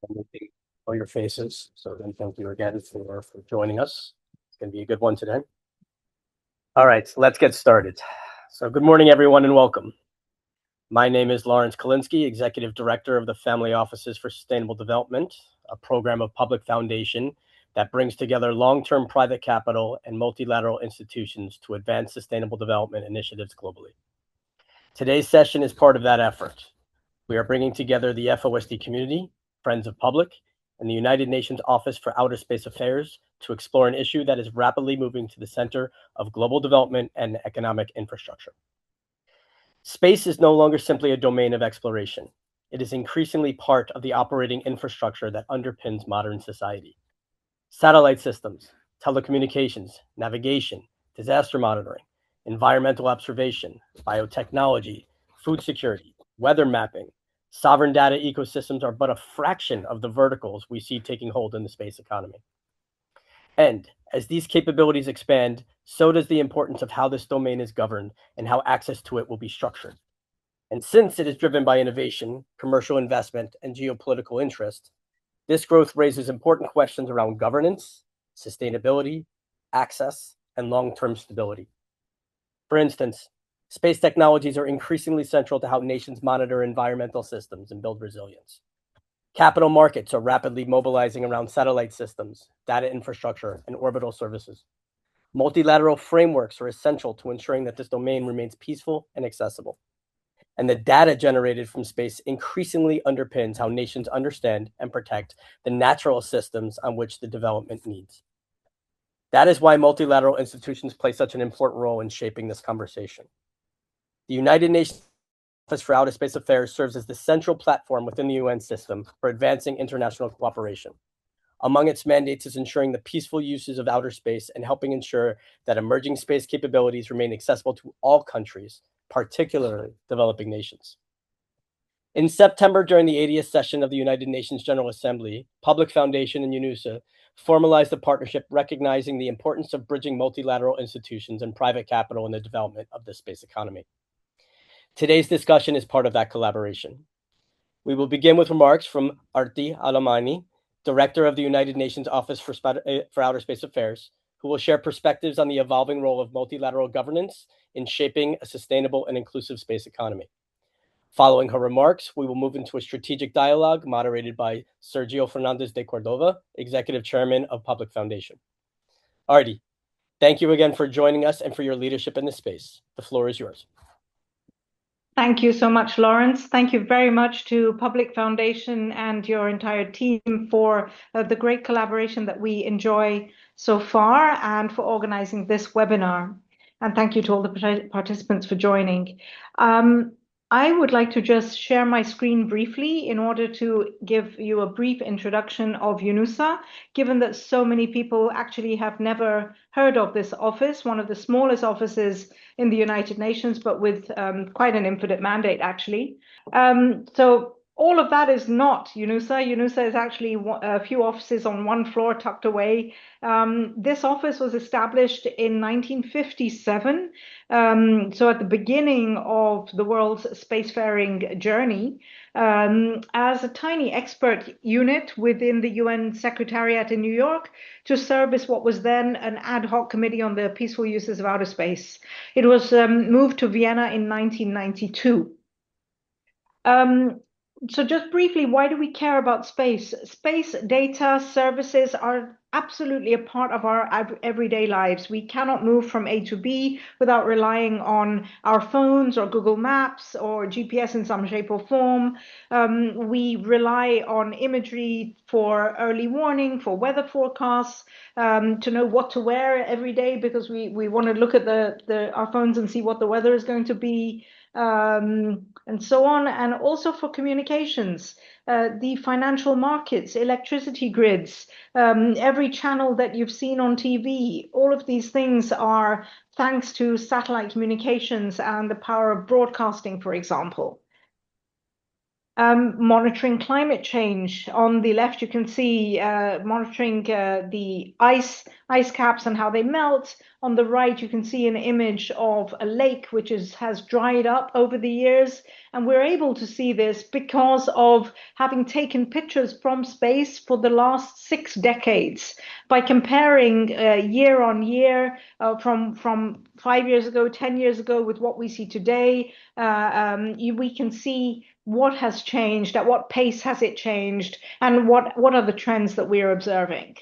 and meeting all your faces. So then thank you again for joining us. It's going to be a good one today. All right, so let's get started. So good morning, everyone, and welcome. My name is Laurence Kalinsky, Executive Director of the Family Offices for Sustainable Development, a program of public foundation that brings together long-term private capital and multilateral institutions to advance sustainable development initiatives globally. Today's session is part of that effort. We are bringing together the FOSD community, Friends of Public, and the United Nations Office for Outer Space Affairs to explore an issue that is rapidly moving to the center of global development and economic infrastructure. Space is no longer simply a domain of exploration. It is increasingly part of the operating infrastructure that underpins modern society. Satellite systems, telecommunications, navigation, disaster monitoring, environmental observation, biotechnology, food security, weather mapping, sovereign data ecosystems are but a fraction of the verticals we see taking hold in the space economy. And as these capabilities expand, so does the importance of how this domain is governed and how access to it will be structured. And since it is driven by innovation, commercial investment, and geopolitical interest, this growth raises important questions around governance, sustainability, access, and long-term stability. For instance, space technologies are increasingly central to how nations monitor environmental systems and build resilience. Capital markets are rapidly mobilizing around satellite systems, data infrastructure, and orbital services. Multilateral frameworks are essential to ensuring that this domain remains peaceful and accessible. And the data generated from space increasingly underpins how nations understand and protect the natural systems on which the development needs. That is why multilateral institutions play such an important role in shaping this conversation. The United Nations Office for Outer Space Affairs serves as the central platform within the UN system for advancing international cooperation. Among its mandates is ensuring the peaceful uses of outer space and helping ensure that emerging space capabilities remain accessible to all countries, particularly developing nations. In September, during the 80th session of the United Nations General Assembly, Public Foundation and UNOOSA formalized a partnership recognizing the importance of bridging multilateral institutions and private capital in the development of the space economy. Today's discussion is part of that collaboration. We will begin with remarks from Aarti Holla-Maini, Director of the United Nations Office for Outer Space Affairs, who will share perspectives on the evolving role of multilateral governance in shaping a sustainable and inclusive space economy. Following her remarks, we will move into a strategic dialogue moderated by Sergio Fernandez de Cordova, Executive Chairman of Public Foundation. Aarti, thank you again for joining us and for your leadership in this space. The floor is yours. Thank you so much, Laurence. Thank you very much to Public Foundation and your entire team for the great collaboration that we enjoy so far and for organizing this webinar. And thank you to all the participants for joining. I would like to just share my screen briefly in order to give you a brief introduction of UNOOSA, given that so many people actually have never heard of this office, one of the smallest offices in the United Nations, but with quite an infinite mandate, actually. So all of that is not UNOOSA. UNOOSA is actually a few offices on one floor tucked away. This office was established in 1957, so at the beginning of the world's spacefaring journey, as a tiny expert unit within the UN Secretariat in New York to serve as what was then an ad hoc committee on the peaceful uses of outer space. It was moved to Vienna in 1992. So just briefly, why do we care about space? Space data services are absolutely a part of our everyday lives. We cannot move from A to B without relying on our phones or Google Maps or GPS in some shape or form. We rely on imagery for early warning, for weather forecasts, to know what to wear every day because we want to look at our phones and see what the weather is going to be. And so on, and also for communications, the financial markets, electricity grids, every channel that you've seen on TV, all of these things are thanks to satellite communications and the power of broadcasting, for example. Monitoring climate change. On the left, you can see monitoring the ice caps and how they melt. On the right, you can see an image of a lake which has dried up over the years. And we're able to see this because of having taken pictures from space for the last 6 decades. By comparing year on year from 5 years ago, 10 years ago with what we see today, we can see what has changed, at what pace has it changed, and what are the trends that we are observing.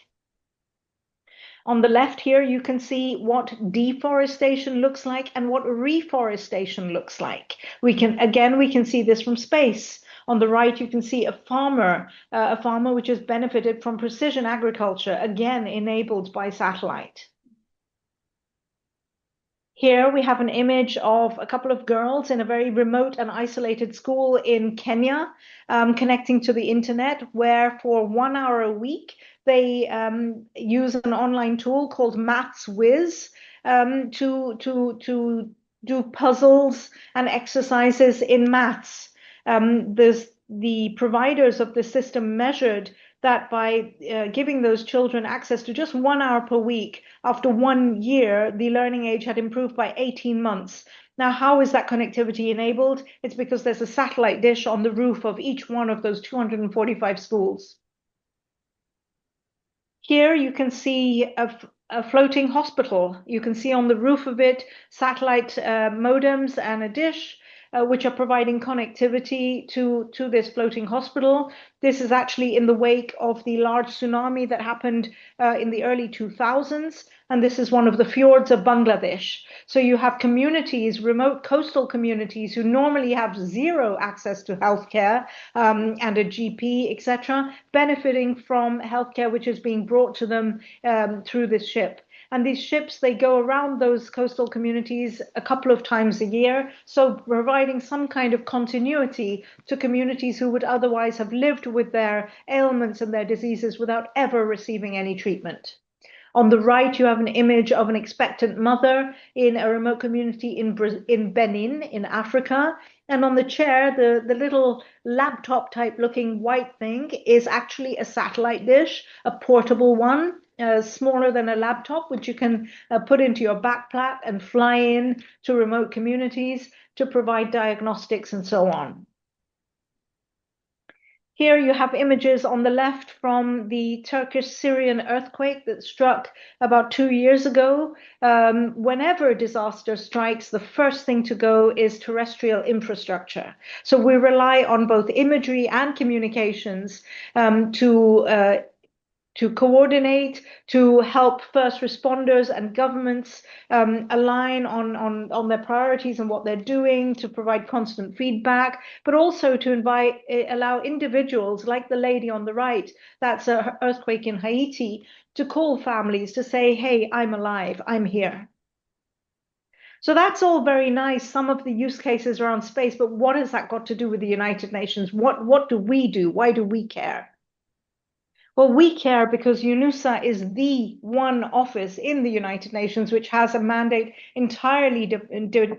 On the left here, you can see what deforestation looks like and what reforestation looks like. We can see this from space. On the right, you can see a farmer which has benefited from precision agriculture, again enabled by satellite. Here we have an image of a couple of girls in a very remote and isolated school in Kenya, connecting to the internet, where for 1 hour a week, they use an online tool called Maths Whiz to do puzzles and exercises in maths. The providers of the system measured that by giving those children access to just 1 hour per week, after 1 year, the learning age had improved by 18 months. Now, how is that connectivity enabled? It's because there's a satellite dish on the roof of each one of those 245 schools. Here you can see a floating hospital. You can see on the roof of it satellite modems and a dish, which are providing connectivity to this floating hospital. This is actually in the wake of the large tsunami that happened in the early 2000s, and this is one of the fjords of Bangladesh. So you have communities, remote coastal communities, who normally have zero access to healthcare and a GP, etc., benefiting from healthcare which is being brought to them through this ship. And these ships, they go around those coastal communities a couple of times a year, so providing some kind of continuity to communities who would otherwise have lived with their ailments and their diseases without ever receiving any treatment. On the right, you have an image of an expectant mother in a remote community in Benin, in Africa. And on the chair, the little laptop type looking white thing is actually a satellite dish, a portable one, smaller than a laptop, which you can put into your backpack and fly in to remote communities to provide diagnostics and so on. Here you have images on the left from the Turkish-Syrian earthquake that struck about 2 years ago. Whenever a disaster strikes, the first thing to go is terrestrial infrastructure. So we rely on both imagery and communications to coordinate, to help first responders and governments align on their priorities and what they're doing, to provide constant feedback, but also to allow individuals like the lady on the right, that's an earthquake in Haiti, to call families to say, hey, I'm alive, I'm here. So that's all very nice, some of the use cases around space, but what has that got to do with the United Nations? What do we do? Why do we care? Well, we care because UNOOSA is the one office in the United Nations which has a mandate entirely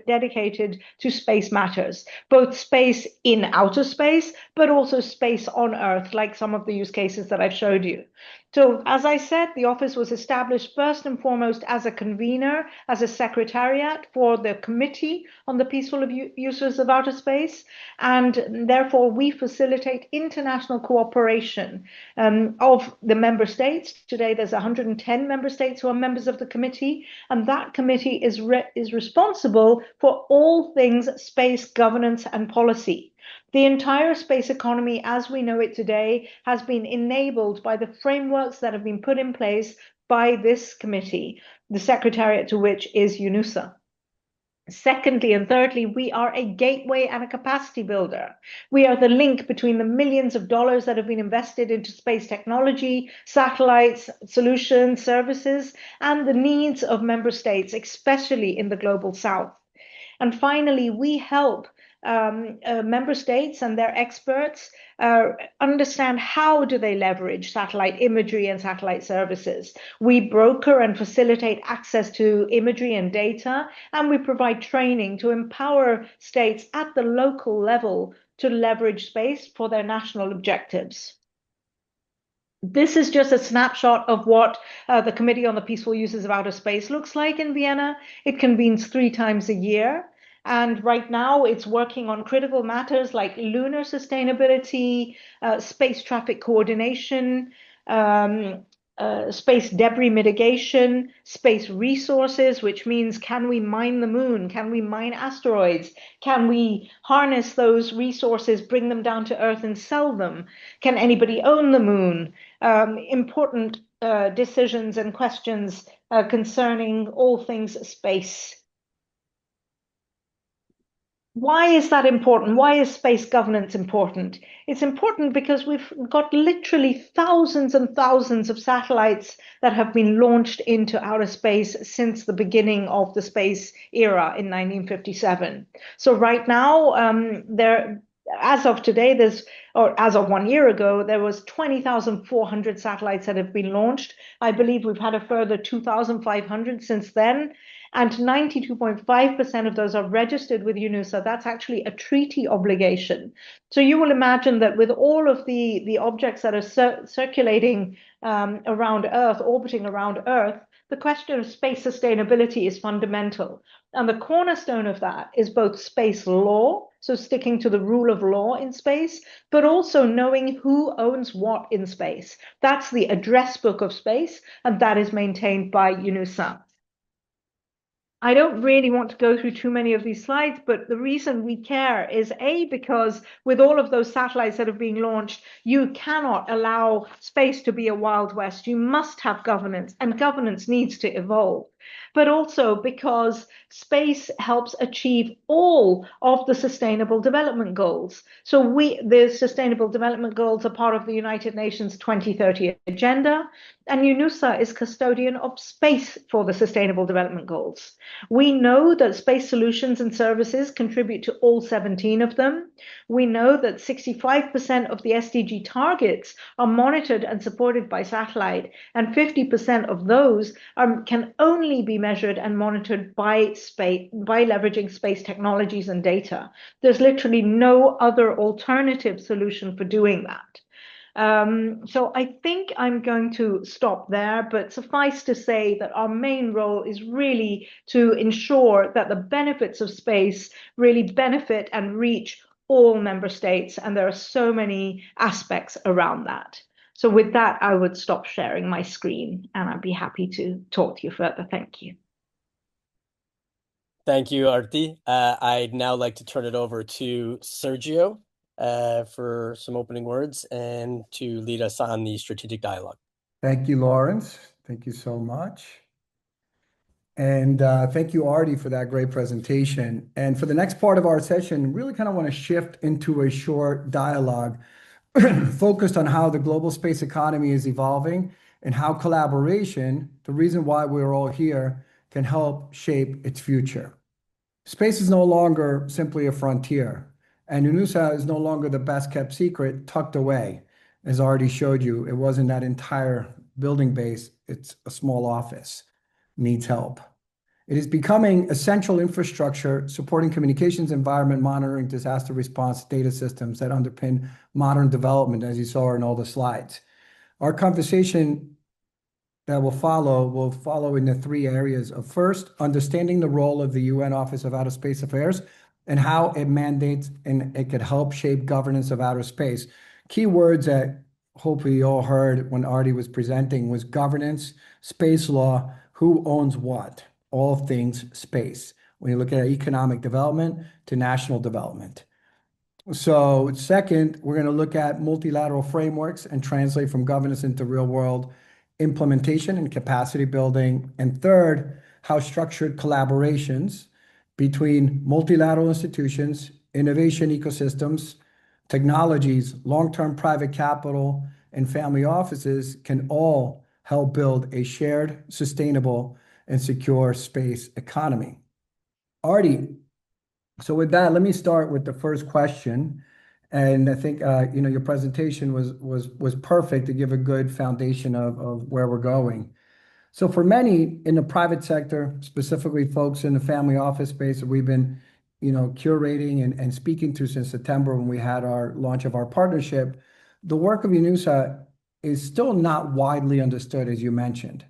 dedicated to space matters, both space in outer space, but also space on Earth, like some of the use cases that I've showed you. So, as I said, the office was established first and foremost as a convener, as a secretariat for the Committee on the Peaceful Uses of Outer Space, and therefore we facilitate international cooperation of the member states. Today there's 110 member states who are members of the committee, and that committee is responsible for all things space governance and policy. The entire space economy as we know it today has been enabled by the frameworks that have been put in place by this committee, the secretariat to which is UNOOSA. Secondly and thirdly, we are a gateway and a capacity builder. We are the link between the millions of dollars that have been invested into space technology, satellites, solutions, services, and the needs of member states, especially in the global south. And finally, we help member states and their experts understand how do they leverage satellite imagery and satellite services. We broker and facilitate access to imagery and data, and we provide training to empower states at the local level to leverage space for their national objectives. This is just a snapshot of what the Committee on the Peaceful Uses of Outer Space looks like in Vienna. It convenes 3 times a year. And right now it's working on critical matters like lunar sustainability, space traffic coordination, space debris mitigation, space resources, which means can we mine the moon? Can we mine asteroids? Can we harness those resources, bring them down to Earth and sell them? Can anybody own the moon? Important decisions and questions concerning all things space. Why is that important? Why is space governance important? It's important because we've got literally thousands and thousands of satellites that have been launched into outer space since the beginning of the space era in 1957. So right now, as of today, as of 1 year ago, there was 20,400 satellites that have been launched. I believe we've had a further 2,500 since then. And 92.5% of those are registered with UNOOSA. That's actually a treaty obligation. So you will imagine that with all of the objects that are circulating around Earth, orbiting around Earth, the question of space sustainability is fundamental. And the cornerstone of that is both space law, so sticking to the rule of law in space, but also knowing who owns what in space. That's the address book of space, and that is maintained by UNOOSA. I don't really want to go through too many of these slides, but the reason we care is because with all of those satellites that have been launched, you cannot allow space to be a Wild West. You must have governance, and governance needs to evolve. But also because space helps achieve all of the Sustainable Development Goals. So the Sustainable Development Goals are part of the United Nations 2030 agenda, and UNOOSA is custodian of space for the Sustainable Development Goals. We know that space solutions and services contribute to all 17 of them. We know that 65% of the SDG targets are monitored and supported by satellite, and 50% of those can only be measured and monitored by leveraging space technologies and data. There's literally no other alternative solution for doing that. So I think I'm going to stop there, but suffice to say that our main role is really to ensure that the benefits of space really benefit and reach all member states, and there are so many aspects around that. So with that, I would stop sharing my screen, and I'd be happy to talk to you further. Thank you. Thank you, Aarti. I'd now like to turn it over to Sergio for some opening words and to lead us on the strategic dialogue. Thank you, Laurence. Thank you so much. And thank you, Aarti, for that great presentation. And for the next part of our session, really kind of want to shift into a short dialogue focused on how the global space economy is evolving and how collaboration, the reason why we're all here, can help shape its future. Space is no longer simply a frontier, and UNOOSA is no longer the best kept secret tucked away. As Aarti showed you, it wasn't that entire building base, it's a small office, needs help. It is becoming essential infrastructure supporting communications, environment monitoring, disaster response, data systems that underpin modern development, as you saw in all the slides. Our conversation that will follow in the 3 areas of first, understanding the role of the UN Office of Outer Space Affairs and how it mandates and it could help shape governance of outer space. Key words that hopefully you all heard when Aarti was presenting was governance, space law, who owns what, all things space. When you look at economic development to national development. So second, we're going to look at multilateral frameworks and translate from governance into real world implementation and capacity building. And third, how structured collaborations between multilateral institutions, innovation ecosystems, technologies, long-term private capital, and family offices can all help build a shared, sustainable, and secure space economy. Aarti, so with that, let me start with the first question. And I think your presentation was perfect to give a good foundation of where we're going. So for many in the private sector, specifically folks in the family office space, we've been curating and speaking to since September when we had our launch of our partnership, the work of UNOOSA is still not widely understood, as you mentioned.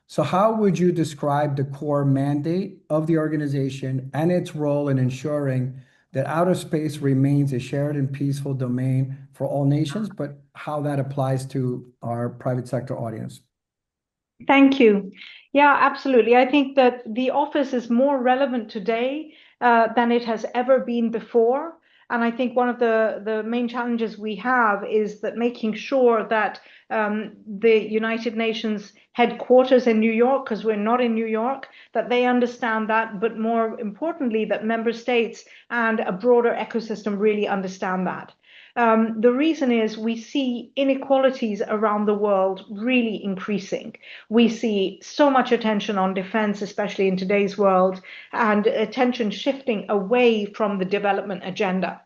So how would you describe the core mandate of the organization and its role in ensuring that outer space remains a shared and peaceful domain for all nations, but how that applies to our private sector audience? Thank you. Yeah, absolutely. I think that the office is more relevant today than it has ever been before. And I think one of the main challenges we have is that making sure that the United Nations headquarters in New York, because we're not in New York, that they understand that, but more importantly, that member states and a broader ecosystem really understand that. The reason is we see inequalities around the world really increasing. We see so much attention on defense, especially in today's world, and attention shifting away from the development agenda.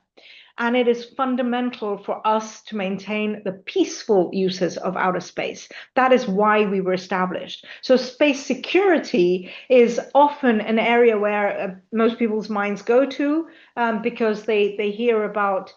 And it is fundamental for us to maintain the peaceful uses of outer space. That is why we were established. So space security is often an area where most people's minds go to because they hear about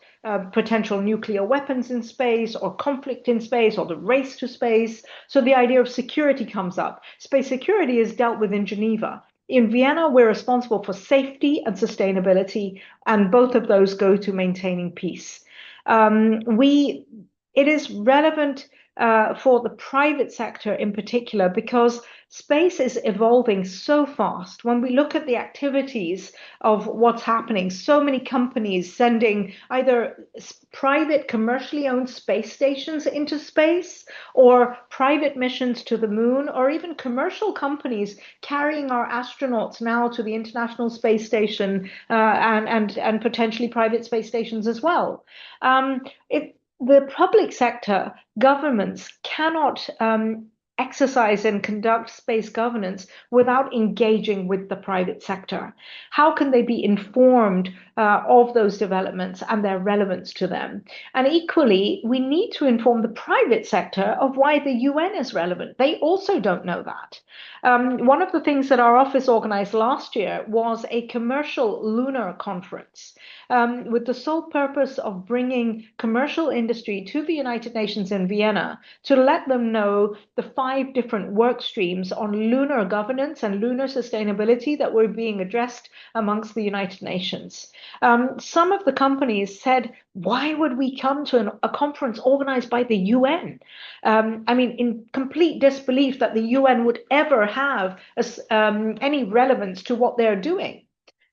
potential nuclear weapons in space or conflict in space or the race to space. So the idea of security comes up. Space security is dealt with in Geneva. In Vienna, we're responsible for safety and sustainability, and both of those go to maintaining peace. It is relevant for the private sector in particular because space is evolving so fast. When we look at the activities of what's happening, so many companies sending either private commercially owned space stations into space or private missions to the moon, or even commercial companies carrying our astronauts now to the International Space Station and potentially private space stations as well. The public sector, governments cannot exercise and conduct space governance without engaging with the private sector. How can they be informed of those developments and their relevance to them? And equally, we need to inform the private sector of why the UN is relevant. They also don't know that. One of the things that our office organized last year was a commercial lunar conference with the sole purpose of bringing commercial industry to the United Nations in Vienna to let them know the 5 different work streams on lunar governance and lunar sustainability that were being addressed amongst the United Nations. Some of the companies said, why would we come to a conference organized by the UN? In complete disbelief that the UN would ever have any relevance to what they're doing.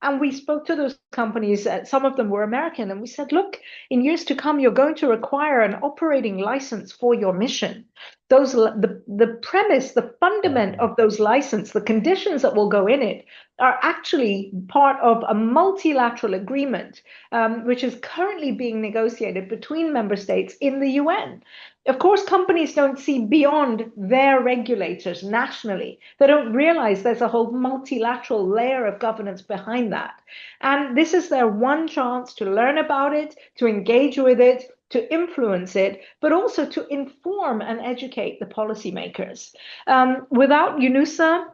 And we spoke to those companies, some of them were American, and we said, look, in years to come, you're going to require an operating license for your mission. The premise, the fundament of those licenses, the conditions that will go in it are actually part of a multilateral agreement, which is currently being negotiated between member states in the UN. Of course, companies don't see beyond their regulators nationally. They don't realize there's a whole multilateral layer of governance behind that. And this is their one chance to learn about it, to engage with it, to influence it, but also to inform and educate the policymakers. Without UNOOSA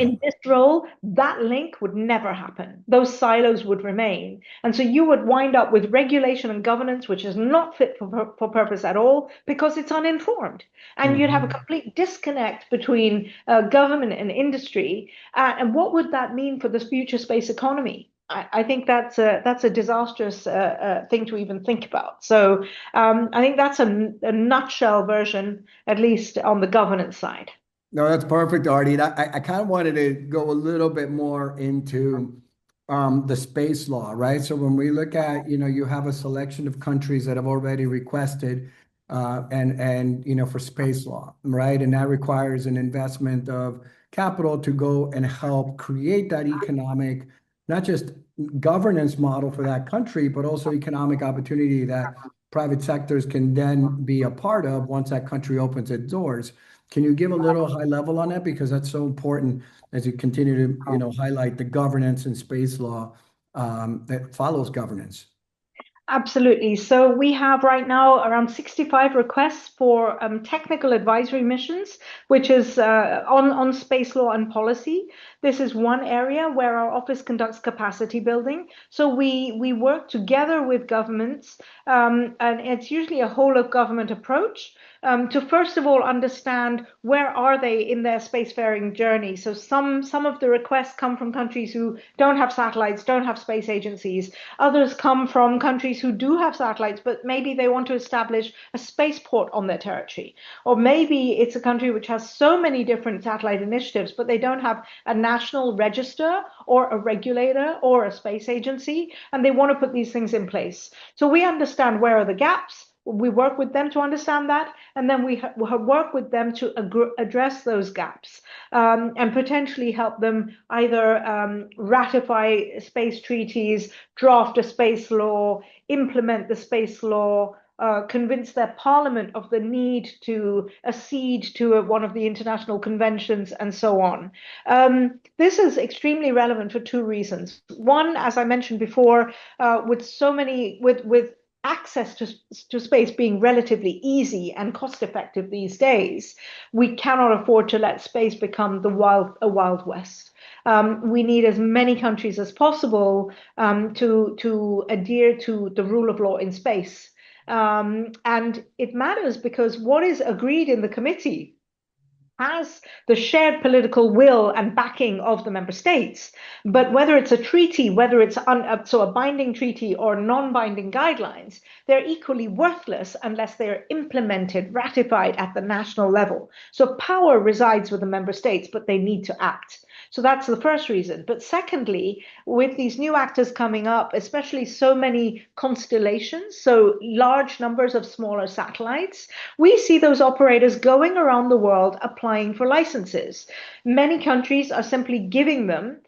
in this role, that link would never happen. Those silos would remain. And so you would wind up with regulation and governance, which is not fit for purpose at all because it's uninformed. And you'd have a complete disconnect between government and industry. And what would that mean for the future space economy? I think that's a disastrous thing to even think about. So I think that's a nutshell version, at least on the governance side. No, that's perfect, Aarti. I kind of wanted to go a little bit more into the space law, right? So when we look at, you have a selection of countries that have already requested and for space law, right? And that requires an investment of capital to go and help create that economic, not just governance model for that country, but also economic opportunity that private sectors can then be a part of once that country opens its doors. Can you give a little high level on that? Because that's so important as you continue to, highlight the governance and space law that follows governance. Absolutely. So we have right now around 65 requests for technical advisory missions, which is on space law and policy. This is one area where our office conducts capacity building. So we work together with governments, and it's usually a whole of government approach, to first of all understand where are they in their spacefaring journey. So some of the requests come from countries who don't have satellites, don't have space agencies. Others come from countries who do have satellites, but maybe they want to establish a spaceport on their territory. Or maybe it's a country which has so many different satellite initiatives, but they don't have a national register or a regulator or a space agency, and they want to put these things in place. So we understand where are the gaps. We work with them to understand that, and then we work with them to address those gaps, and potentially help them either ratify space treaties, draft a space law, implement the space law, convince their parliament of the need to accede to one of the international conventions, and so on. This is extremely relevant for two reasons. One, as I mentioned before, with access to space being relatively easy and cost effective these days, we cannot afford to let space become a wild west. We need as many countries as possible to adhere to the rule of law in space. And it matters because what is agreed in the committee has the shared political will and backing of the member states. But whether it's a treaty, whether it's a binding treaty or non-binding guidelines, they're equally worthless unless they're implemented, ratified at the national level. So power resides with the member states, but they need to act. So that's the first reason. But secondly, with these new actors coming up, especially so many constellations, so large numbers of smaller satellites, we see those operators going around the world applying for licenses. Many countries are simply giving them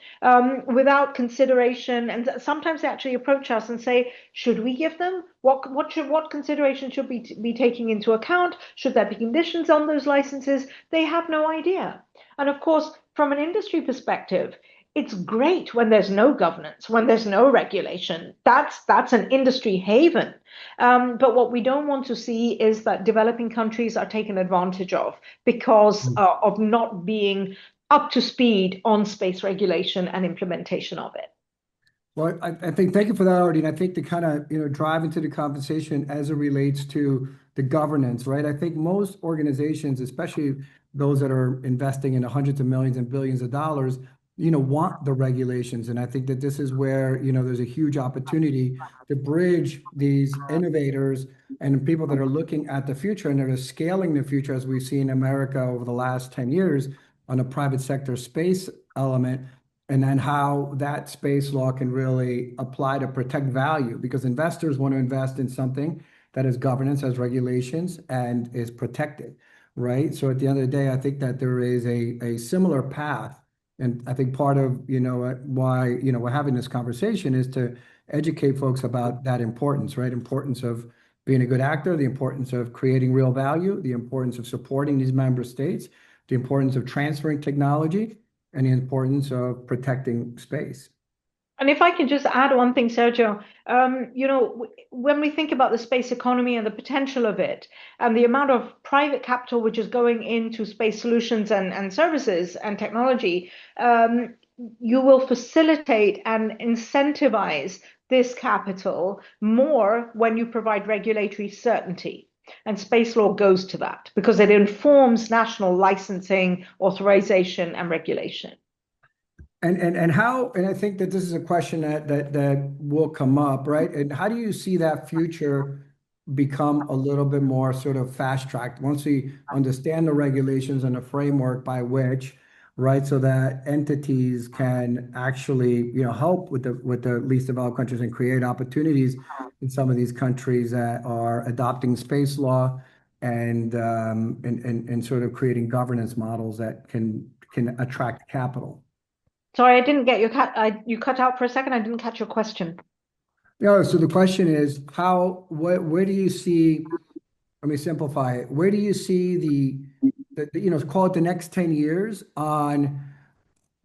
without consideration, and sometimes they actually approach us and say, should we give them? What consideration should be taking into account? Should there be conditions on those licenses? They have no idea. And of course, from an industry perspective, it's great when there's no governance, when there's no regulation. That's an industry haven. But what we don't want to see is that developing countries are taken advantage of because of not being up to speed on space regulation and implementation of it. Well, I think thank you for that, Aarti. And I think to kind of drive into the conversation as it relates to the governance, right? I think most organizations, especially those that are investing in hundreds of millions and billions of dollars, want the regulations. And I think that this is where, there's a huge opportunity to bridge these innovators and people that are looking at the future and that are scaling the future, as we've seen in America over the last 10 years on a private sector space element, and then how that space law can really apply to protect value, because investors want to invest in something that has governance, has regulations, and is protected, right? So at the end of the day, I think that there is a similar path. And I think part of, why, we're having this conversation is to educate folks about that importance, right? Importance of being a good actor, the importance of creating real value, the importance of supporting these member states, the importance of transferring technology, and the importance of protecting space. And if I can just add one thing, Sergio, when we think about the space economy and the potential of it, and the amount of private capital which is going into space solutions and services and technology, you will facilitate and incentivize this capital more when you provide regulatory certainty. And space law goes to that because it informs national licensing, authorization, and regulation. And how, and I think that this is a question that will come up, right? And how do you see that future become a little bit more sort of fast-tracked once we understand the regulations and the framework by which, right, so that entities can actually, help with the least developed countries and create opportunities in some of these countries that are adopting space law and sort of creating governance models that can attract capital. Sorry, I didn't get you cut out for a second. I didn't catch your question. No, so the question is where do you see, let me simplify it. Where do you see the call it the next 10 years on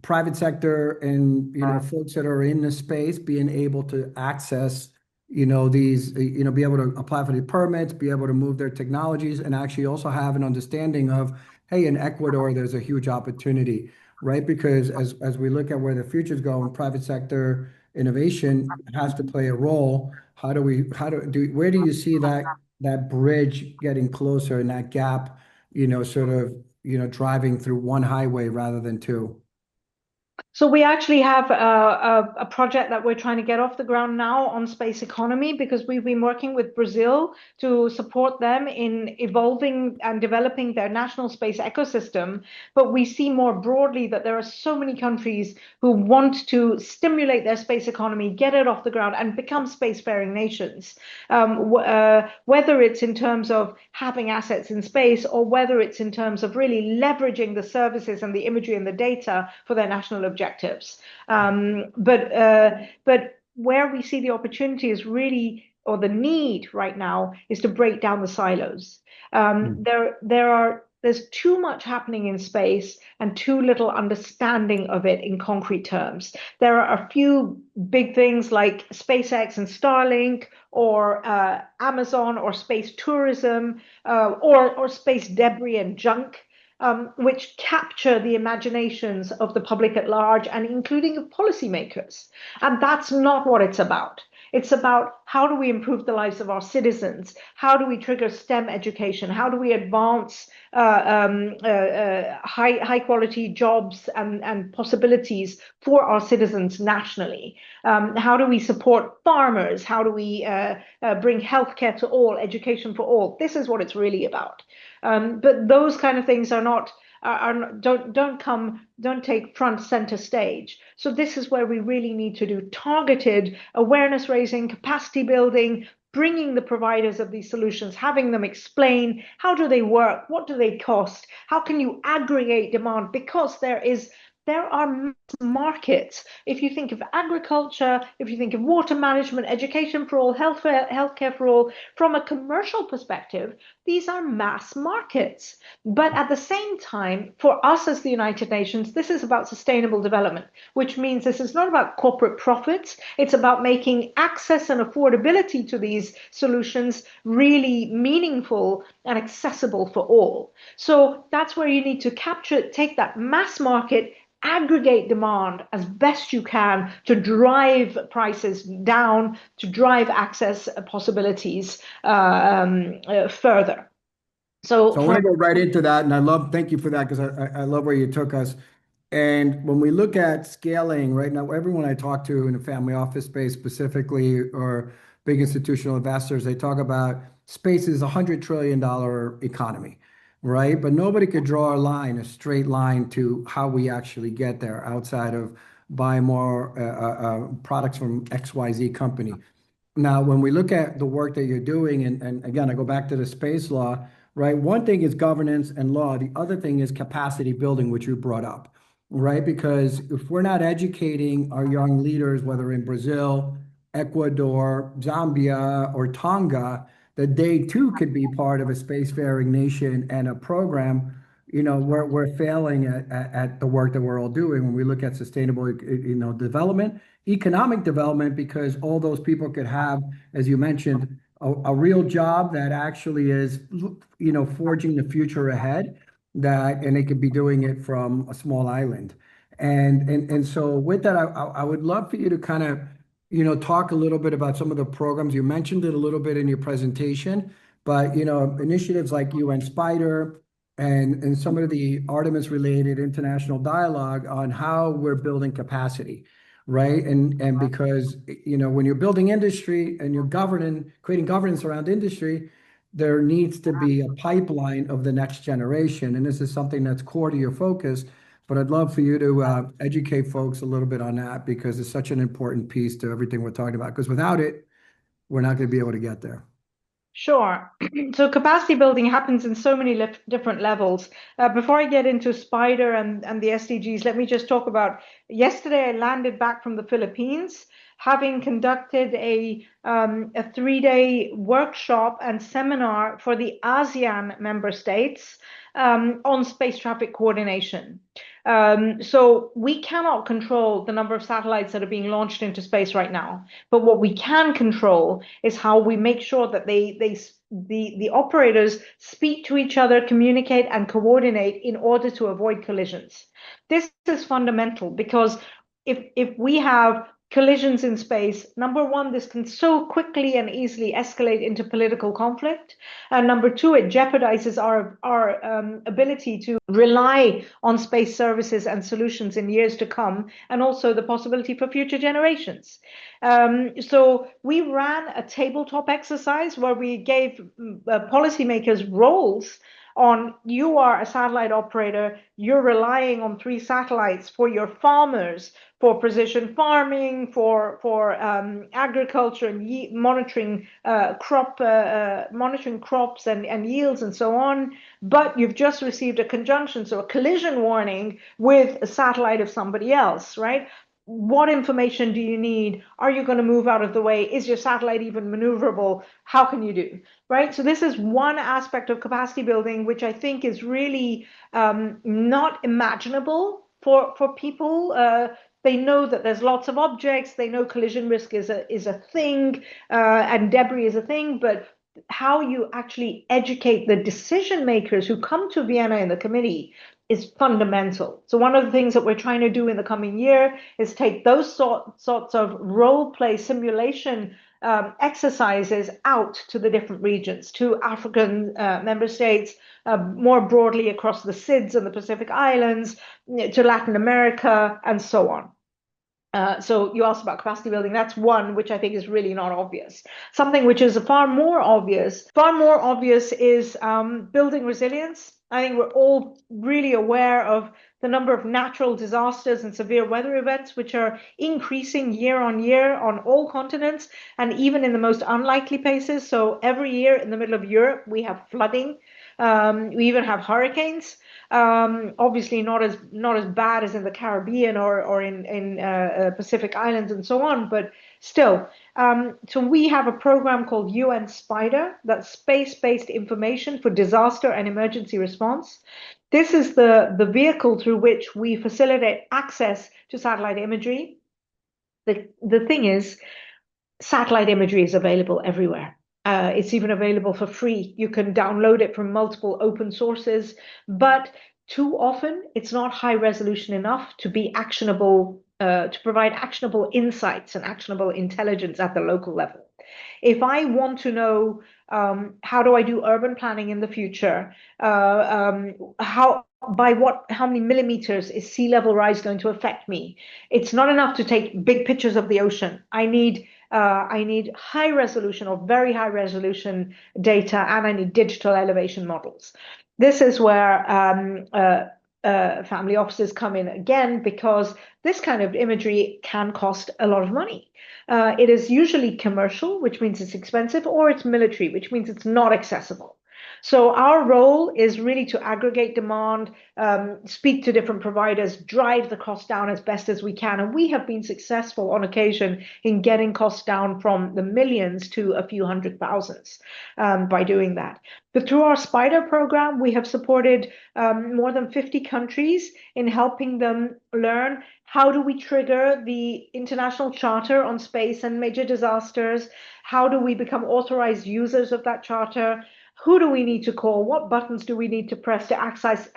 private sector and, folks that are in the space being able to access, these, be able to apply for the permits, be able to move their technologies, and actually also have an understanding of, hey, in Ecuador, there's a huge opportunity. right? Because as we look at where the future's going, private sector innovation has to play a role. Where do you see that bridge getting closer and that gap, sort of, driving through one highway rather than two? So we actually have a project that we're trying to get off the ground now on space economy, because we've been working with Brazil to support them in evolving and developing their national space ecosystem. But we see more broadly that there are so many countries who want to stimulate their space economy, get it off the ground, and become spacefaring nations. Whether it's in terms of having assets in space, or whether it's in terms of really leveraging the services and the imagery and the data for their national objectives. But where we see the opportunity is really, or the need right now, is to break down the silos. There's too much happening in space and too little understanding of it in concrete terms. There are a few big things like SpaceX and Starlink, or Amazon, or space tourism, or space debris and junk, which capture the imaginations of the public at large, and including of policymakers. And that's not what it's about. It's about, how do we improve the lives of our citizens? How do we trigger STEM education? How do we advance high quality jobs and possibilities for our citizens nationally? How do we support farmers? How do we bring healthcare to all, education for all? This is what it's really about. But those kind of things don't take front center stage. So this is where we really need to do targeted awareness raising, capacity building, bringing the providers of these solutions, having them explain how do they work, what do they cost, how can you aggregate demand, because there are markets. If you think of agriculture, if you think of water management, education for all, healthcare for all, from a commercial perspective, these are mass markets. But at the same time, for us as the United Nations, this is about sustainable development, which means this is not about corporate profits. It's about making access and affordability to these solutions really meaningful and accessible for all. So that's where you need to take that mass market, aggregate demand as best you can to drive prices down, to drive access possibilities further. So I want to go right into that, and thank you for that, because I love where you took us. And when we look at scaling right now, everyone I talk to in the family office space specifically, or big institutional investors, they talk about space is $100 trillion economy, right? But nobody could draw a straight line to how we actually get there outside of buy more products from XYZ company. Now, when we look at the work that you're doing, and again, I go back to the space law, right? One thing is governance and law. The other thing is capacity building, which you brought up, right? Because if we're not educating our young leaders, whether in Brazil, Ecuador, Zambia, or Tonga, that they too could be part of a spacefaring nation and a program, we're failing at the work that we're all doing when we look at sustainable, development, economic development, because all those people could have, as you mentioned, a real job that actually is, forging the future ahead, and they could be doing it from a small island. And so with that, I would love for you to kind of, talk a little bit about some of the programs. You mentioned it a little bit in your presentation, but, initiatives like UN Spider and some of the Artemis-related international dialogue on how we're building capacity, right? And because, when you're building industry and you're creating governance around industry, there needs to be a pipeline of the next generation. And this is something that's core to your focus. But I'd love for you to educate folks a little bit on that, because it's such an important piece to everything we're talking about. Because without it, we're not going to be able to get there. Sure. So capacity building happens in so many different levels. Before I get into Spider and the SDGs, let me just talk about yesterday. I landed back from the Philippines, having conducted a 3-day workshop and seminar for the ASEAN member states on space traffic coordination. So we cannot control the number of satellites that are being launched into space right now, but what we can control is how we make sure that the operators speak to each other, communicate, and coordinate in order to avoid collisions. This is fundamental because if we have collisions in space, number one, this can so quickly and easily escalate into political conflict. And number two, it jeopardizes our ability to rely on space services and solutions in years to come, and also the possibility for future generations. So we ran a tabletop exercise where we gave policymakers roles on: you are a satellite operator, you're relying on 3 satellites for your farmers, for precision farming, for agriculture and monitoring monitoring crops and yields and so on. But you've just received a conjunction, so a collision warning with a satellite of somebody else, right? What information do you need? Are you going to move out of the way? Is your satellite even maneuverable? How can you do? Right? So this is one aspect of capacity building, which I think is really not imaginable for people. They know that there's lots of objects. They know collision risk is a thing, and debris is a thing. But how you actually educate the decision makers who come to Vienna in the committee is fundamental. So one of the things that we're trying to do in the coming year is take those sorts of role play simulation exercises out to the different regions, to African member states, more broadly across the SIDS and the Pacific Islands, to Latin America, and so on. So you asked about capacity building. That's one which I think is really not obvious. Something which is far more obvious is building resilience. I think we're all really aware of the number of natural disasters and severe weather events which are increasing year on year on all continents, and even in the most unlikely places. So every year in the middle of Europe, we have flooding. We even have hurricanes. Obviously not as bad as in the Caribbean or in Pacific Islands and so on, but still. So we have a program called UN Spider, that's space-based information for disaster and emergency response. This is the vehicle through which we facilitate access to satellite imagery. The thing is, satellite imagery is available everywhere. It's even available for free. You can download it from multiple open sources, but too often it's not high resolution enough to be actionable, to provide actionable insights and actionable intelligence at the local level. If I want to know how do I do urban planning in the future, how many millimeters is sea level rise going to affect me? It's not enough to take big pictures of the ocean. I need high resolution or very high resolution data, and I need digital elevation models. This is where family offices come in again, because this kind of imagery can cost a lot of money. It is usually commercial, which means it's expensive, or it's military, which means it's not accessible. So our role is really to aggregate demand, speak to different providers, drive the cost down as best as we can. And we have been successful on occasion in getting costs down from the millions to a few hundred thousands by doing that. But through our SPIDER program, we have supported more than 50 countries in helping them learn how do we trigger the International Charter on Space and Major Disasters? How do we become authorized users of that charter? Who do we need to call? What buttons do we need to press to access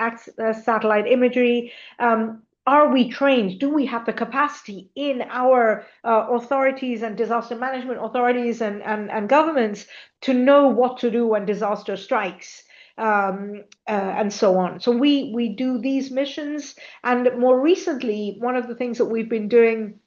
satellite imagery? Are we trained? Do we have the capacity in our authorities and disaster management authorities and governments to know what to do when disaster strikes? And so on. So we do these missions, and more recently, one of the things that we've been doing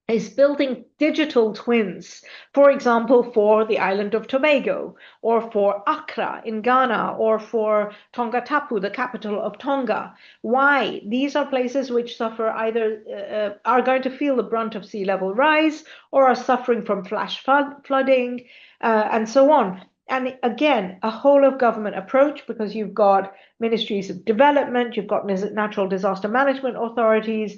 is building digital twins, for example, for the island of Tobago, or for Accra in Ghana, or for Tonga Tapu, the capital of Tonga. Why? These are places which suffer either, are going to feel the brunt of sea level rise, or are suffering from flash flooding, and so on. And again, a whole of government approach, because you've got ministries of development, you've got natural disaster management authorities,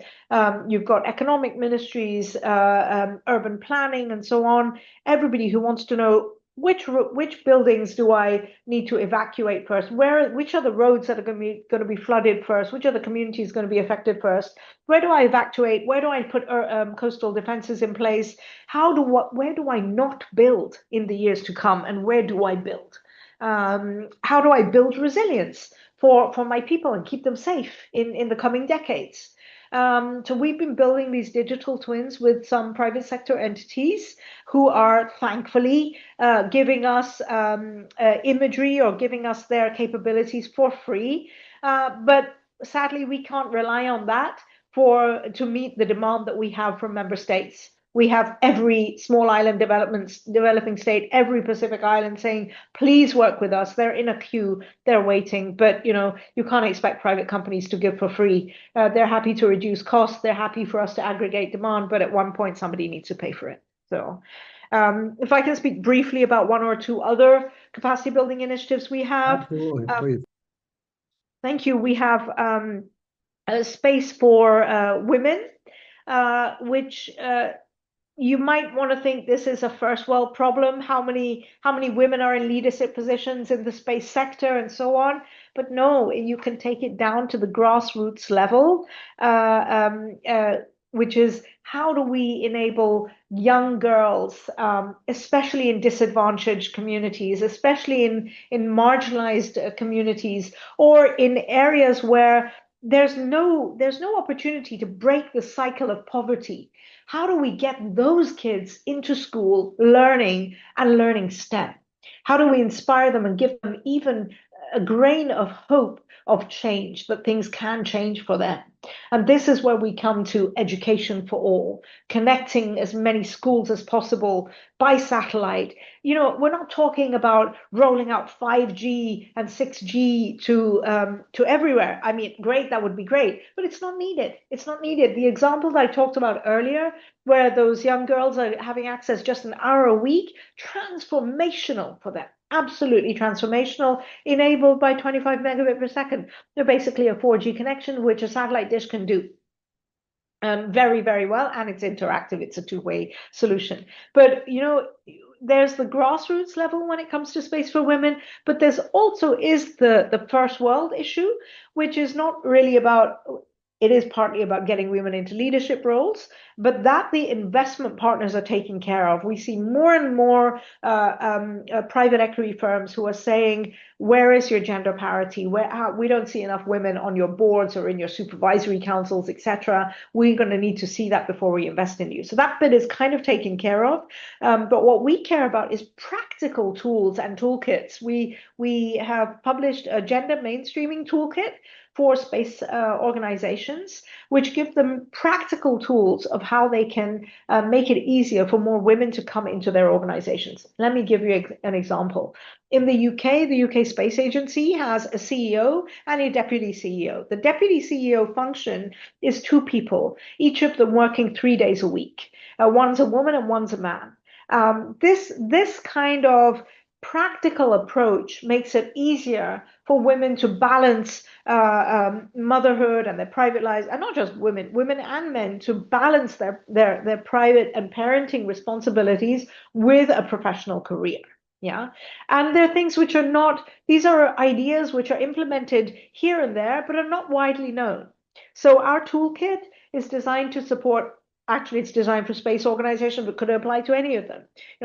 you've got economic ministries, urban planning, and so on. Everybody who wants to know which buildings do I need to evacuate first? Which are the roads that are going to be flooded first? Which are the communities going to be affected first? Where do I evacuate? Where do I put coastal defenses in place? Where do I not build in the years to come, and where do I build? How do I build resilience for my people and keep them safe in the coming decades? So we've been building these digital twins with some private sector entities who are thankfully giving us imagery or giving us their capabilities for free. But sadly, we can't rely on that to meet the demand that we have from member states. We have every small island developing state, every Pacific island saying, please work with us. They're in a queue, they're waiting, but you can't expect private companies to give for free. They're happy to reduce costs, they're happy for us to aggregate demand, but at one point somebody needs to pay for it. So if I can speak briefly about one or two other capacity building initiatives we have. Absolutely, please. Thank you. We have a space for women, which you might want to think this is a first world problem. How many women are in leadership positions in the space sector and so on? But no, you can take it down to the grassroots level, which is how do we enable young girls, especially in disadvantaged communities, especially in marginalized communities, or in areas where there's no opportunity to break the cycle of poverty. How do we get those kids into school learning STEM? How do we inspire them and give them even a grain of hope of change, that things can change for them? And this is where we come to education for all, connecting as many schools as possible by satellite. We're not talking about rolling out 5G and 6G to everywhere. I mean, great, that would be great, but it's not needed. It's not needed. The example that I talked about earlier, where those young girls are having access just an hour a week, transformational for them. Absolutely transformational, enabled by 25 megabit per second. They're basically a 4G connection, which a satellite dish can do very, very well, and it's interactive. It's a two-way solution. But there's the grassroots level when it comes to space for women, but there's also is the first world issue, which is not really about. It is partly about getting women into leadership roles, but that the investment partners are taking care of. We see more and more private equity firms who are saying, where is your gender parity? We don't see enough women on your boards or in your supervisory councils, etc. We're going to need to see that before we invest in you. So that bit is kind of taken care of. But what we care about is practical tools and toolkits. We have published a gender mainstreaming toolkit for space organizations, which give them practical tools of how they can make it easier for more women to come into their organizations. Let me give you an example. In the UK Space Agency has a CEO and a deputy CEO. The deputy CEO function is two people, each of them working 3 days a week. One's a woman and one's a man. This kind of practical approach makes it easier for women to balance motherhood and their private lives, and not just women and men, to balance their private and parenting responsibilities with a professional career. Yeah. And there are things which are not, these are ideas which are implemented here and there, but are not widely known. So our toolkit is designed to support. Actually, it's designed for space organizations, but could apply to any of them.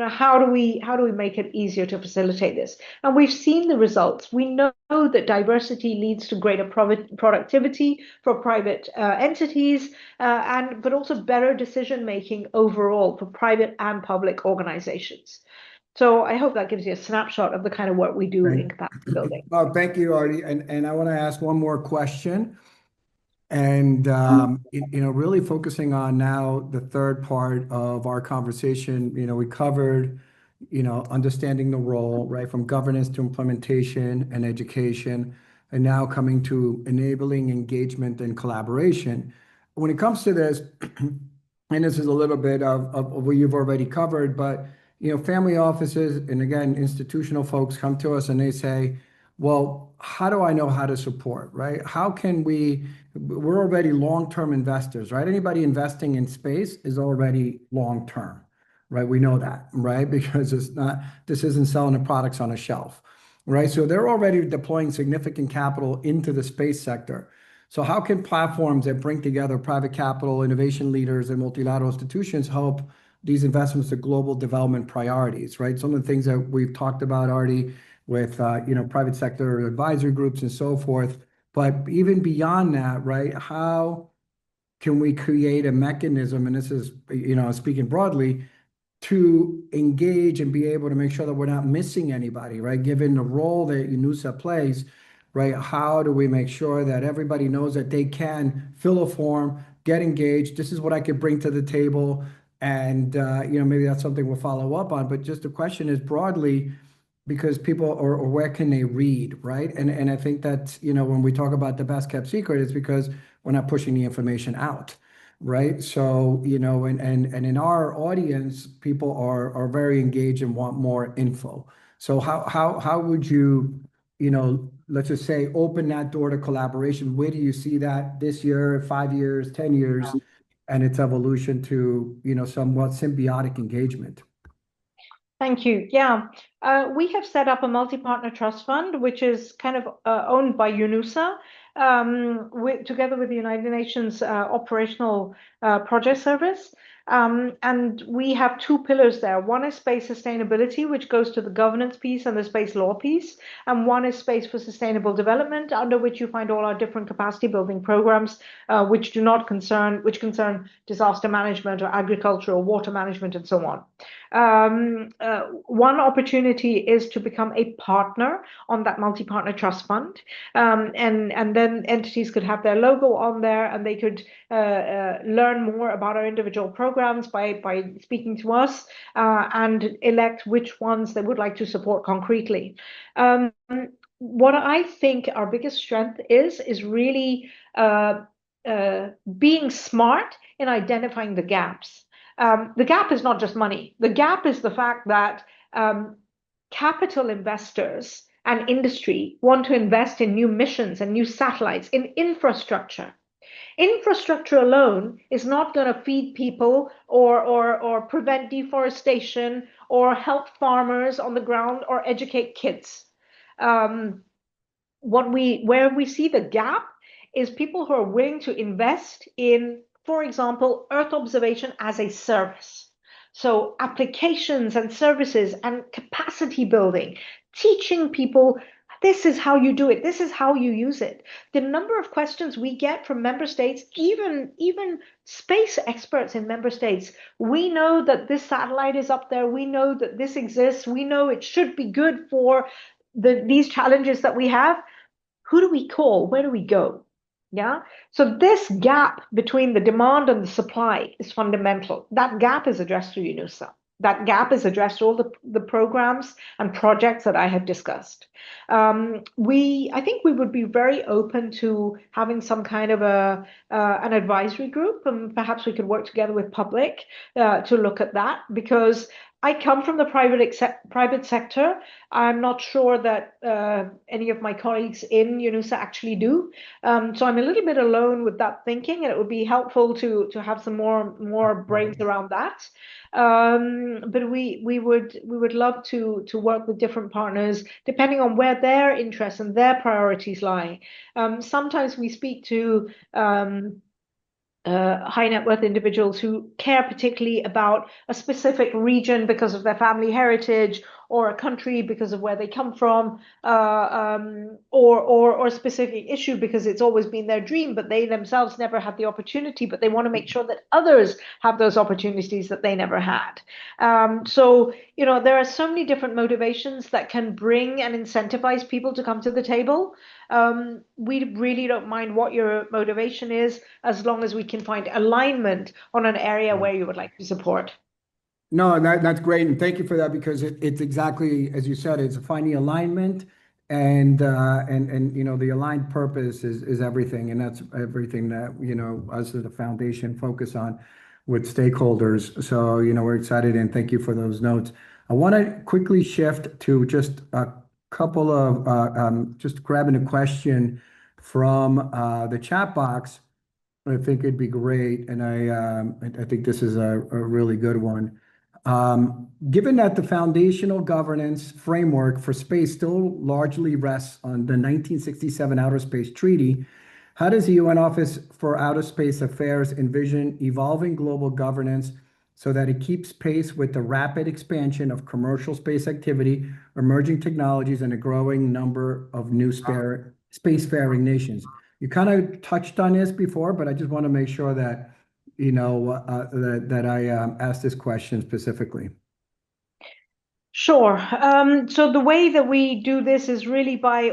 How do we make it easier to facilitate this? And we've seen the results. We know that diversity leads to greater productivity for private entities, but also better decision making overall for private and public organizations. So I hope that gives you a snapshot of the kind of work we do in capacity building. Well, thank you, Aarti. And I want to ask one more question. And, really focusing on now the third part of our conversation, we covered, understanding the role, right, from governance to implementation and education, and now coming to enabling engagement and collaboration. When it comes to this, and this is a little bit of what you've already covered, but, family offices and again, institutional folks come to us and they say, well, how do I know how to support, right? How can we're already long-term investors, right? Anybody investing in space is already long-term, right? We know that, right? Because this isn't selling the products on a shelf, right? So they're already deploying significant capital into the space sector. So how can platforms that bring together private capital, innovation leaders, and multilateral institutions help these investments to global development priorities, right? Some of the things that we've talked about already with, private sector advisory groups and so forth. But even beyond that, right, how can we create a mechanism, and this is, speaking broadly, to engage and be able to make sure that we're not missing anybody, right? Given the role that UNOOSA plays, right? How do we make sure that everybody knows that they can fill a form, get engaged? This is what I could bring to the table. And, maybe that's something we'll follow up on. But just the question is broadly, because people, or where can they read, right? And I think that, when we talk about the best kept secret, it's because we're not pushing the information out, right? So, and in our audience, people are very engaged and want more info. So how would you, let's just say, open that door to collaboration? Where do you see that this year, 5 years, 10 years, and its evolution to, somewhat symbiotic engagement? Thank you. Yeah, we have set up a multi-partner trust fund, which is kind of owned by UNOOSA, together with the United Nations Operational Project Service. And we have two pillars there. One is space sustainability, which goes to the governance piece and the space law piece. And one is space for sustainable development, under which you find all our different capacity building programs, which concern disaster management or agriculture or water management and so on. One opportunity is to become a partner on that multi-partner trust fund, and then entities could have their logo on there, and they could learn more about our individual programs by speaking to us, and elect which ones they would like to support concretely. What I think our biggest strength is really being smart in identifying the gaps. The gap is not just money. The gap is the fact that capital investors and industry want to invest in new missions and new satellites, in infrastructure. Infrastructure alone is not going to feed people or prevent deforestation or help farmers on the ground or educate kids. Where we see the gap is people who are willing to invest in, for example, Earth observation as a service. So applications and services and capacity building, teaching people, this is how you do it, this is how you use it. The number of questions we get from member states, even space experts in member states, we know that this satellite is up there, we know that this exists, we know it should be good for these challenges that we have. Who do we call? Where do we go? Yeah. So this gap between the demand and the supply is fundamental. That gap is addressed through UNOOSA. That gap is addressed through all the programs and projects that I have discussed. I think we would be very open to having some kind of an advisory group, and perhaps we could work together with public to look at that, because I come from the private sector. I'm not sure that any of my colleagues in UNOOSA actually do. So I'm a little bit alone with that thinking, and it would be helpful to have some more brains around that. But we would love to work with different partners depending on where their interests and their priorities lie. Sometimes we speak to high net worth individuals who care particularly about a specific region because of their family heritage, or a country because of where they come from, or a specific issue because it's always been their dream, but they themselves never had the opportunity, but they want to make sure that others have those opportunities that they never had. So, there are so many different motivations that can bring and incentivize people to come to the table. We really don't mind what your motivation is, as long as we can find alignment on an area where you would like to support. No, that's great, and thank you for that, because it's exactly as you said. It's finding alignment, and the aligned purpose is everything, and that's everything that us as a foundation focus on. with stakeholders. So, we're excited and thank you for those notes. I want to quickly shift to just a couple of, just grabbing a question from the chat box. I think it'd be great, and I think this is a really good one. Given that the foundational governance framework for space still largely rests on the 1967 Outer Space Treaty, how does the UN Office for Outer Space Affairs envision evolving global governance so that it keeps pace with the rapid expansion of commercial space activity, emerging technologies, and a growing number of new spacefaring nations? You kind of touched on this before, but I just want to make sure that that I ask this question specifically. Sure. So the way that we do this is really by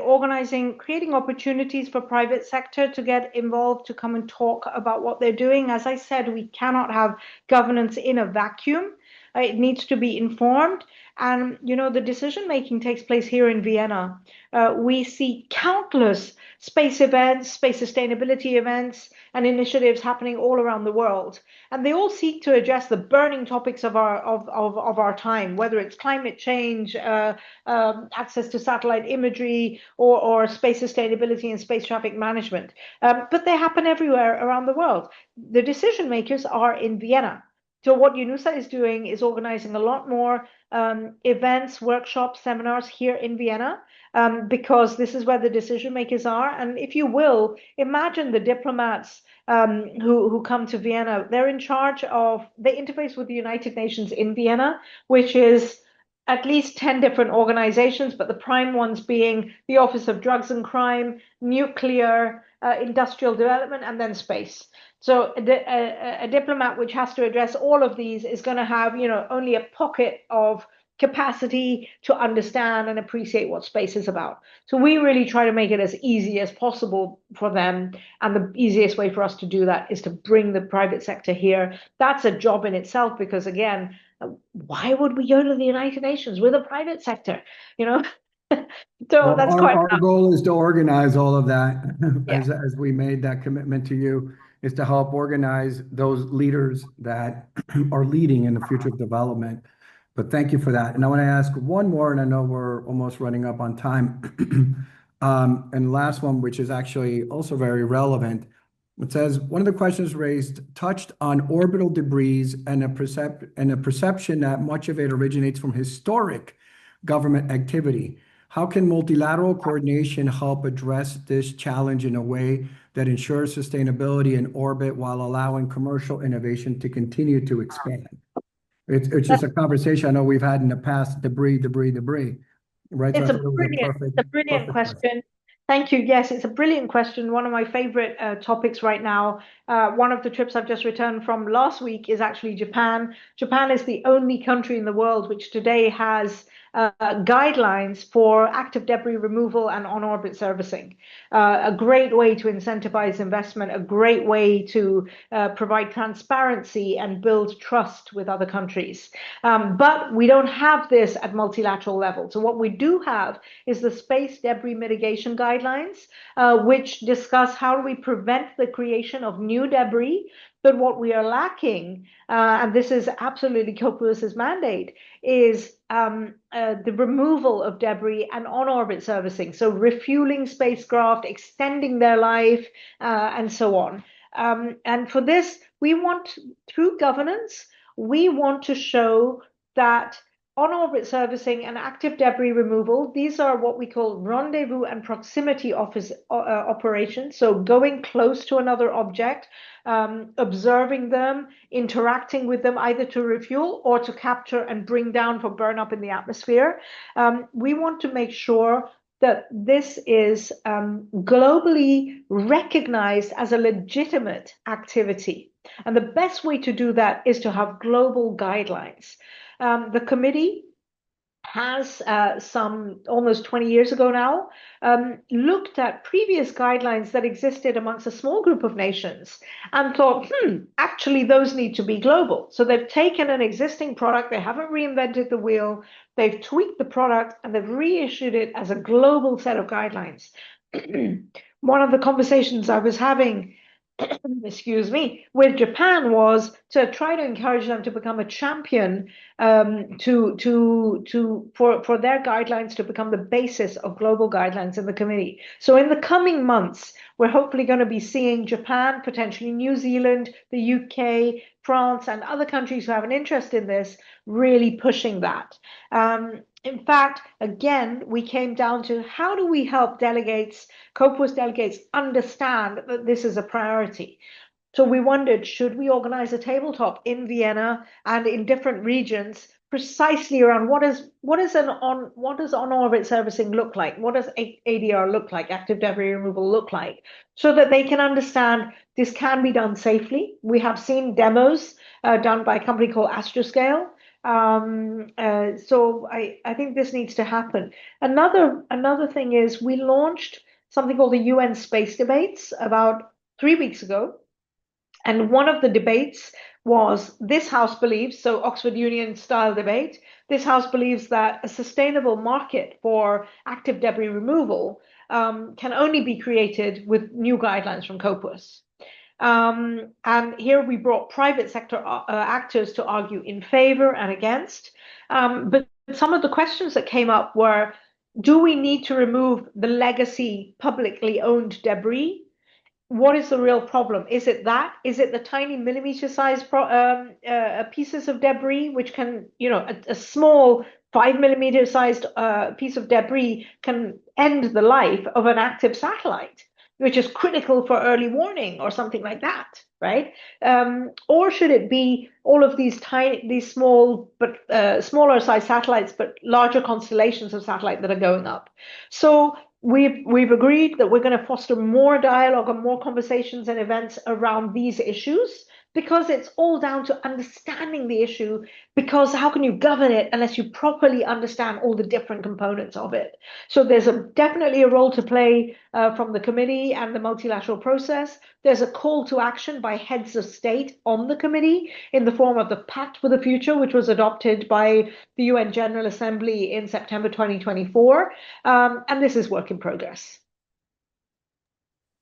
creating opportunities for private sector to get involved, to come and talk about what they're doing. As I said, we cannot have governance in a vacuum. It needs to be informed. And, the decision making takes place here in Vienna. We see countless space events, space sustainability events, and initiatives happening all around the world. And they all seek to address the burning topics of our time, whether it's climate change, access to satellite imagery, or space sustainability and space traffic management. But they happen everywhere around the world. The decision makers are in Vienna. So what UNOOSA is doing is organizing a lot more events, workshops, seminars here in Vienna, because this is where the decision makers are. And if you will, imagine the diplomats who come to Vienna. They're in charge of, they interface with the United Nations in Vienna, which is at least 10 different organizations, but the prime ones being the Office of Drugs and Crime, Nuclear, Industrial Development, and then Space. So a diplomat which has to address all of these is going to have, only a pocket of capacity to understand and appreciate what space is about. So we really try to make it as easy as possible for them. And the easiest way for us to do that is to bring the private sector here. That's a job in itself, because again, why would we go to the United Nations? We're the private sector, So Well, that's quite our goal is to organize all of that, Yeah. as we made that commitment to you, is to help organize those leaders that are leading in the future of development. But thank you for that. And I want to ask one more, and I know we're almost running up on time. And last one, which is actually also very relevant. It says, one of the questions raised touched on orbital debris and a perception that much of it originates from historic government activity. How can multilateral coordination help address this challenge in a way that ensures sustainability in orbit while allowing commercial innovation to continue to expand? It's just a conversation I know we've had in the past, debris, right? So I thought it was It's a brilliant question. Thank you. Yes, it's a brilliant question. One of my favorite topics right now. One of the trips I've just returned from last week is actually Japan. Japan is the only country in the world which today has guidelines for active debris removal and on-orbit servicing. A great way to incentivize investment, a great way to provide transparency and build trust with other countries. But we don't have this at multilateral level. So what we do have is the Space Debris Mitigation Guidelines, which discuss how do we prevent the creation of new debris. But what we are lacking, and this is absolutely COPUOS's mandate, is the removal of debris and on-orbit servicing. So refueling spacecraft, extending their life, and so on. And for this, through governance, we want to show that on-orbit servicing and active debris removal, these are what we call rendezvous and proximity operations. So going close to another object, observing them, interacting with them, either to refuel or to capture and bring down for burn up in the atmosphere. We want to make sure that this is globally recognized as a legitimate activity. And the best way to do that is to have global guidelines. The committee has some almost 20 years ago now looked at previous guidelines that existed amongst a small group of nations and thought, actually those need to be global. So they've taken an existing product, they haven't reinvented the wheel, they've tweaked the product and they've reissued it as a global set of guidelines. One of the conversations I was having excuse me, with Japan was to try to encourage them to become a champion for their guidelines to become the basis of global guidelines in the committee. So in the coming months, we're hopefully going to be seeing Japan, potentially New Zealand, the UK, France, and other countries who have an interest in this really pushing that. In fact, again, we came down to how do we help delegates, COPUOS delegates, understand that this is a priority. So we wondered, should we organize a tabletop in Vienna and in different regions precisely around what does on-orbit servicing look like? What does ADR look like? Active debris removal look like? So that they can understand this can be done safely. We have seen demos done by a company called Astroscale. So I think this needs to happen. Another thing is we launched something called the UN Space Debates about 3 weeks ago. And one of the debates was this House believes, so Oxford Union style debate, this House believes that a sustainable market for active debris removal can only be created with new guidelines from COPUOS. And here we brought private sector actors to argue in favor and against. But some of the questions that came up were, do we need to remove the legacy publicly owned debris? What is the real problem? Is it that? Is it the tiny millimeter-sized pieces of debris, which can, a small 5 millimeter-sized piece of debris can end the life of an active satellite, which is critical for early warning or something like that, right? Or should it be all of these small but smaller size satellites, but larger constellations of satellites that are going up? So we've agreed that we're going to foster more dialogue and more conversations and events around these issues, because it's all down to understanding the issue, because how can you govern it unless you properly understand all the different components of it? So there's definitely a role to play from the committee and the multilateral process. There's a call to action by heads of state on the committee in the form of the Pact for the Future, which was adopted by the UN General Assembly in September 2024. And this is work in progress.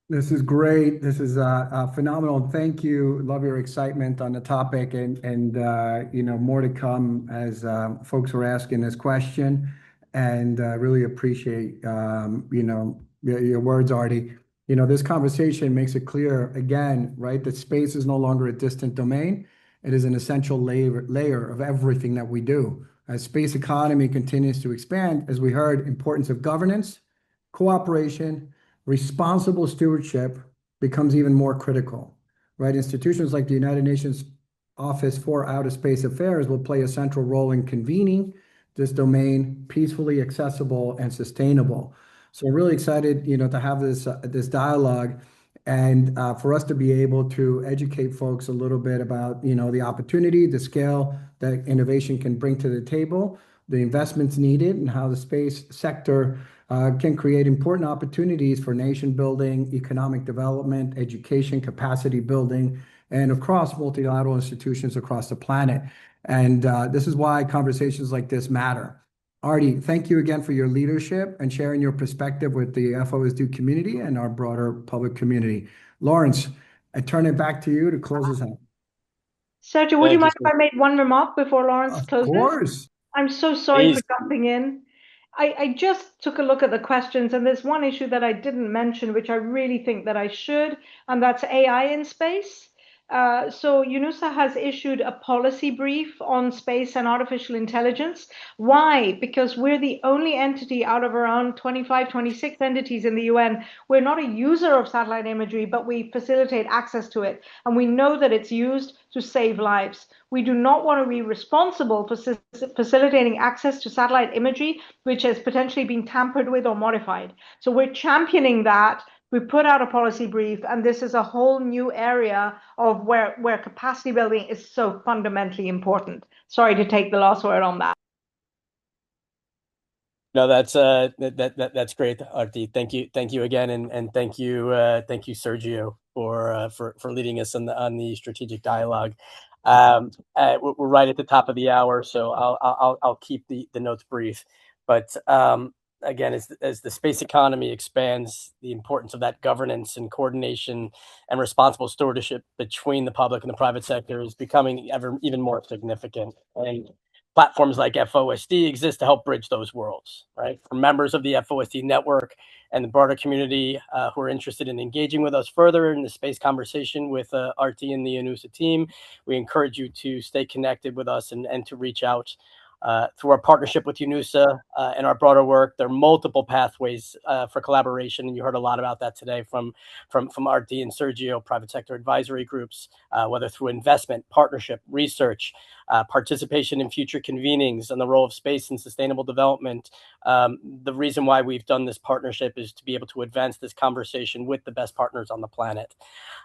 This is great. This is phenomenal. Thank you. Love your excitement on the topic, and more to come as folks were asking this question, and really appreciate your words, Aarti. This conversation makes it clear again, right, that space is no longer a distant domain. It is an essential layer of everything that we do. As space economy continues to expand, as we heard, importance of governance, cooperation, responsible stewardship becomes even more critical, right? Institutions like the United Nations Office for Outer Space Affairs will play a central role in convening this domain peacefully, accessible, and sustainable. So we're really excited, to have this dialogue, and for us to be able to educate folks a little bit about, the opportunity, the scale that innovation can bring to the table, the investments needed, and how the space sector can create important opportunities for nation building, economic development, education, capacity building, and across multilateral institutions across the planet. And this is why conversations like this matter. Aarti, thank you again for your leadership and sharing your perspective with the FOSD community and our broader public community. Laurence, I turn it back to you to close us out. Sergio, would you mind if I made one remark before Laurence closes? Of course. I'm so sorry Please. for jumping in. I just took a look at the questions, and there's one issue that I didn't mention, which I really think that I should, and that's AI in space. So UNOOSA has issued a policy brief on space and artificial intelligence. Why? Because we're the only entity out of around 25, 26 entities in the UN. We're not a user of satellite imagery, but we facilitate access to it. And we know that it's used to save lives. We do not want to be responsible for facilitating access to satellite imagery, which has potentially been tampered with or modified. So we're championing that. We put out a policy brief, and this is a whole new area of where capacity building is so fundamentally important. Sorry to take the last word on that. No, that's great, Aarti. Thank you again, and thank you, Sergio, for leading us on the strategic dialogue. We're right at the top of the hour, so I'll keep the notes brief. But again, as the space economy expands, the importance of that governance and coordination and responsible stewardship between the public and the private sector is becoming even more significant. And platforms like FOSD exist to help bridge those worlds, right? For members of the FOSD network and the broader community who are interested in engaging with us further in the space conversation with Aarti and the UNOOSA team, we encourage you to stay connected with us and to reach out. Through our partnership with UNOOSA and our broader work, there are multiple pathways for collaboration, and you heard a lot about that today from Aarti and Sergio, private sector advisory groups, whether through investment, partnership, research, participation in future convenings, and the role of space and sustainable development. The reason why we've done this partnership is to be able to advance this conversation with the best partners on the planet.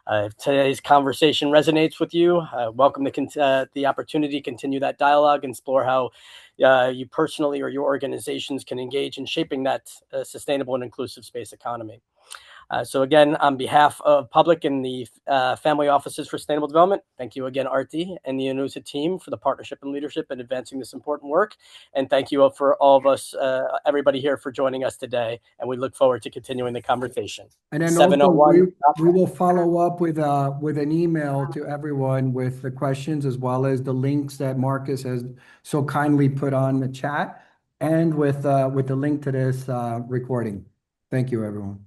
If today's conversation resonates with you, welcome the opportunity to continue that dialogue and explore how you personally or your organizations can engage in shaping that sustainable and inclusive space economy. So again, on behalf of Public and the Family Offices for Sustainable Development, thank you again, Aarti and the UNOOSA team for the partnership and leadership in advancing this important work. And thank you for all of us, everybody here for joining us today. And we look forward to continuing the conversation. And then also we will follow up with an email to everyone with the questions as well as the links that Marcus has so kindly put on the chat and with the link to this recording. Thank you, everyone.